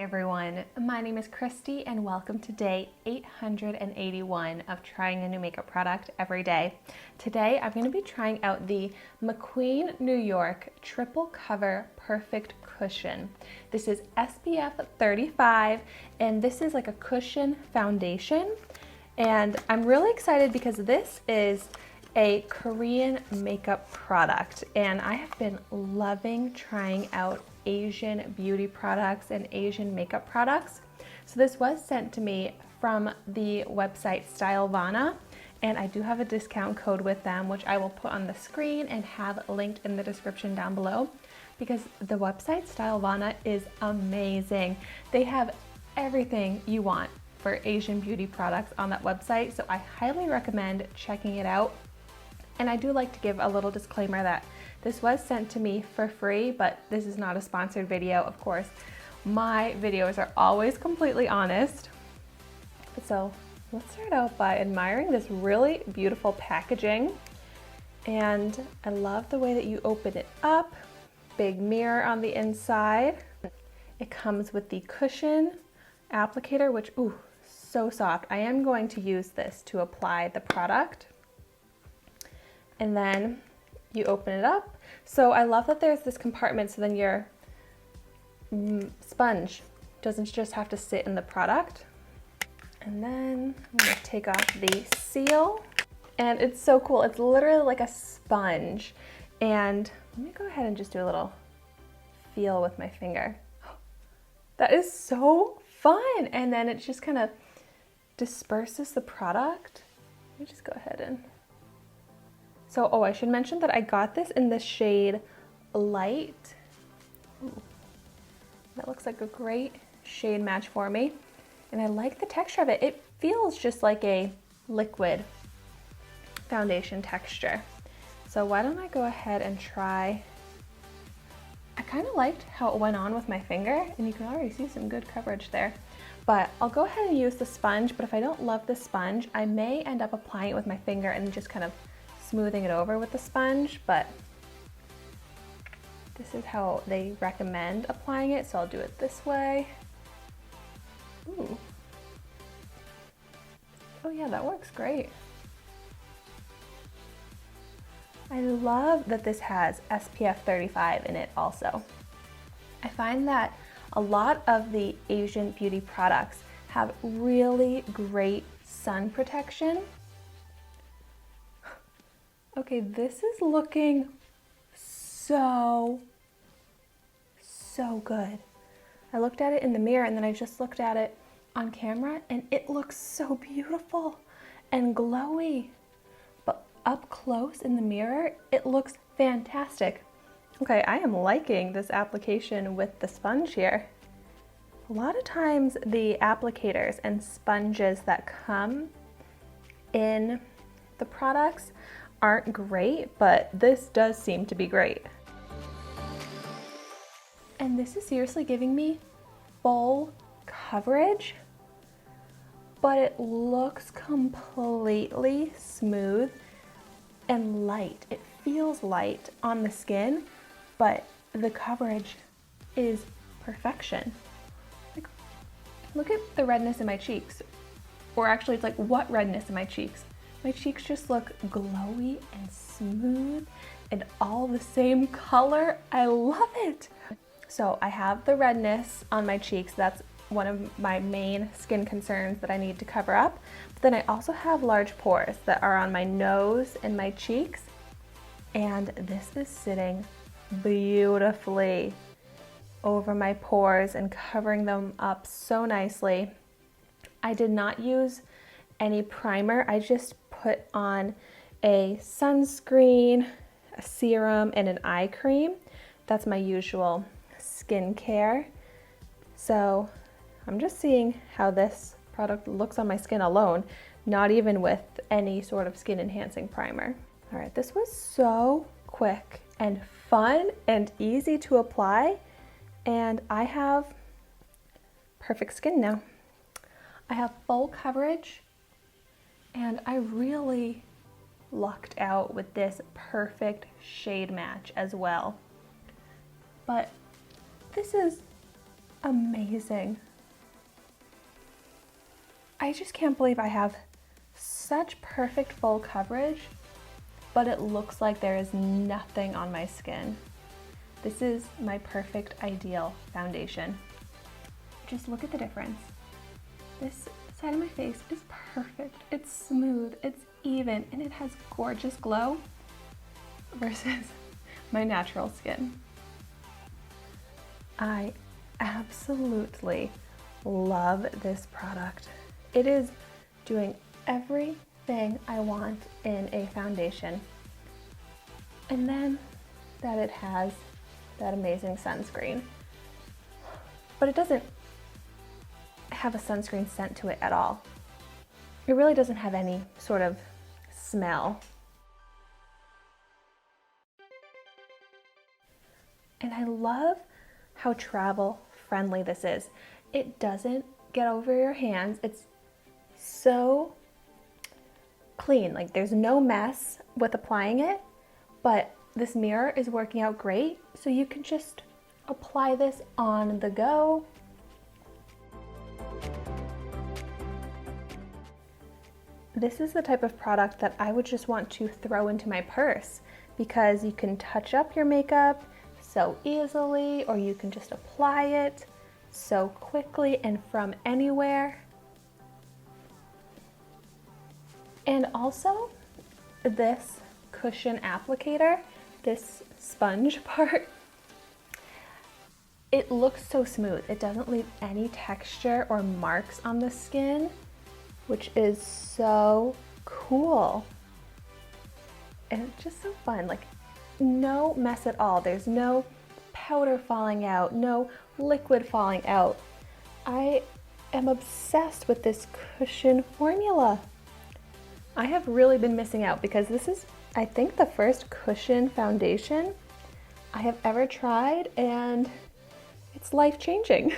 Hi everyone, my name is Christy and welcome to day 881 of trying a new makeup product every day. Today I'm going to be trying out the Macqueen New York Triple Cover Perfect Cushion. This is SPF35 and this is like a cushion foundation, and I'm really excited because this is a Korean makeup product and I have been loving trying out Asian beauty products and Asian makeup products. So this was sent to me from the website Stylovana, and I do have a discount code with them, which I will put on the screen and have linked in the description down below, because the website Stylovana is amazing. They have everything you want for Asian beauty products on that website, so I highly recommend checking it out. And I do like to give a little disclaimer that this was sent to me for free, but this is not a sponsored video. Of course, my videos are always completely honest. So let's start out by admiring this really beautiful packaging. And I love the way that you open it up. Big mirror on the inside. It comes with the cushion applicator, which, ooh, so soft. I am going to use this to apply the product. And then you open it up. So I love that there's this compartment, so then your sponge doesn't just have to sit in the product. And then I'm gonna take off the seal. And it's so cool. It's literally like a sponge. And let me go ahead and just do a little feel with my finger. That is so fun. And then it just kind of disperses the product. Let me just go ahead and... So, oh, I should mention that I got this in the shade Light. Ooh, that looks like a great shade match for me. And I like the texture of it. It feels just like a liquid foundation texture. So why don't I go ahead and try. I kind of liked how it went on with my finger, and you can already see some good coverage there. But I'll go ahead and use the sponge, but if I don't love the sponge, I may end up applying it with my finger and just kind of smoothing it over with the sponge, but this is how they recommend applying it, so I'll do it this way. Ooh. Oh yeah, that works great. I love that this has SPF35 in it also. I find that a lot of the Asian beauty products have really great sun protection. Okay, this is looking so good. I looked at it in the mirror and then I just looked at it on camera and it looks so beautiful and glowy. But up close in the mirror, it looks fantastic. Okay, I am liking this application with the sponge here. A lot of times the applicators and sponges that come in the products aren't great, but this does seem to be great. And this is seriously giving me full coverage, but it looks completely smooth and light. It feels light on the skin, but the coverage is perfection. Like, look at the redness in my cheeks. Or actually, it's like, what redness in my cheeks? My cheeks just look glowy and smooth and all the same color. I love it. So I have the redness on my cheeks. That's one of my main skin concerns that I need to cover up. But then I also have large pores that are on my nose and my cheeks. And this is sitting beautifully over my pores and covering them up so nicely. I did not use any primer. I just put on a sunscreen, a serum, and an eye cream. That's my usual skincare. So I'm just seeing how this product looks on my skin alone, not even with any sort of skin enhancing primer. All right, this was so quick and fun and easy to apply, and I have perfect skin now. I have full coverage, and I really lucked out with this perfect shade match as well. But this is amazing. I just can't believe I have such perfect full coverage, but it looks like there is nothing on my skin. This is my perfect ideal foundation. Just look at the difference. This side of my face is perfect. It's smooth, it's even, and it has gorgeous glow versus my natural skin. I absolutely love this product. It is doing everything I want in a foundation. And then that it has that amazing sunscreen. But it doesn't have a sunscreen scent to it at all. It really doesn't have any sort of smell. And I love how travel friendly this is. It doesn't get over your hands. It's so clean. Like, there's no mess with applying it, but this mirror is working out great. So you can just apply this on the go. This is the type of product that I would just want to throw into my purse because you can touch up your makeup so easily, or you can just apply it so quickly and from anywhere. And also this cushion applicator, this sponge part, it looks so smooth. It doesn't leave any texture or marks on the skin, which is so cool. And it's just so fun. Like, no mess at all. There's no powder falling out, no liquid falling out. I am obsessed with this cushion formula. I have really been missing out because this is, I think, the first cushion foundation I have ever tried, and it's life-changing.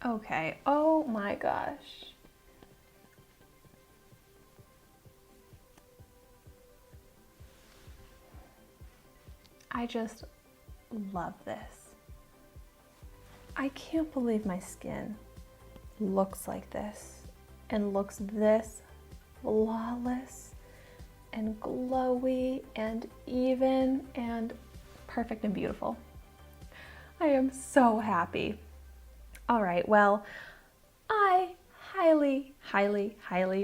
Okay, oh my gosh. I just love this. I can't believe my skin looks like this and looks this flawless and glowy and even and perfect and beautiful. I am so happy. All right, well, I highly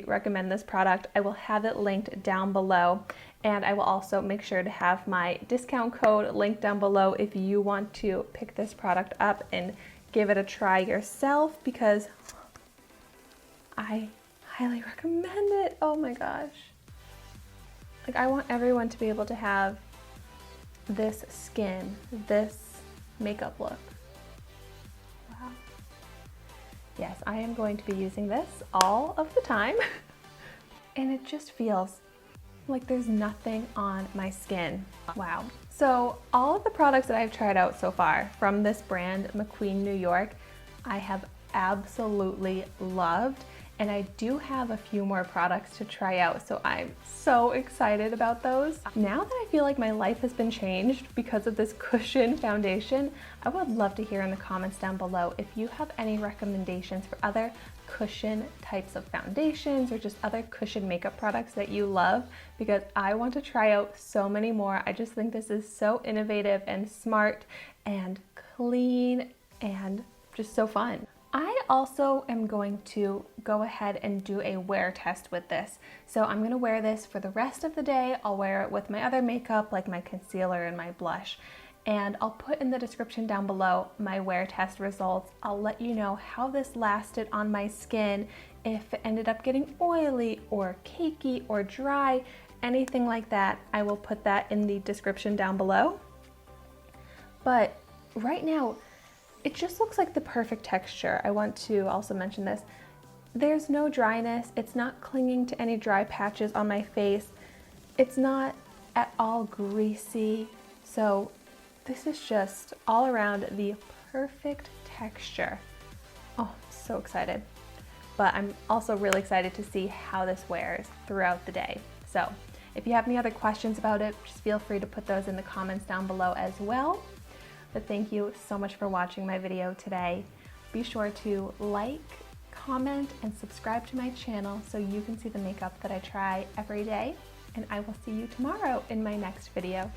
recommend this product. I will have it linked down below, and I will also make sure to have my discount code linked down below if you want to pick this product up and give it a try yourself, because I highly recommend it. Oh my gosh. Like, I want everyone to be able to have this skin, this makeup look. Wow. Yes, I am going to be using this all of the time. And it just feels like there's nothing on my skin. Wow. So all of the products that I've tried out so far from this brand, Macqueen New York, I have absolutely loved. And I do have a few more products to try out, so I'm so excited about those. Now that I feel like my life has been changed because of this cushion foundation, I would love to hear in the comments down below if you have any recommendations for other cushion types of foundations or just other cushion makeup products that you love, because I want to try out so many more. I just think this is so innovative and smart and clean and just so fun. I also am going to go ahead and do a wear test with this. So I'm gonna wear this for the rest of the day. I'll wear it with my other makeup, like my concealer and my blush. And I'll put in the description down below my wear test results. I'll let you know how this lasted on my skin, if it ended up getting oily or cakey or dry, anything like that. I will put that in the description down below. But right now, it just looks like the perfect texture. I want to also mention this. There's no dryness. It's not clinging to any dry patches on my face. It's not at all greasy. So this is just all around the perfect texture. Oh, I'm so excited. But I'm also really excited to see how this wears throughout the day. So if you have any other questions about it, just feel free to put those in the comments down below as well. But thank you so much for watching my video today. Be sure to like, comment, and subscribe to my channel so you can see the makeup that I try every day. And I will see you tomorrow in my next video.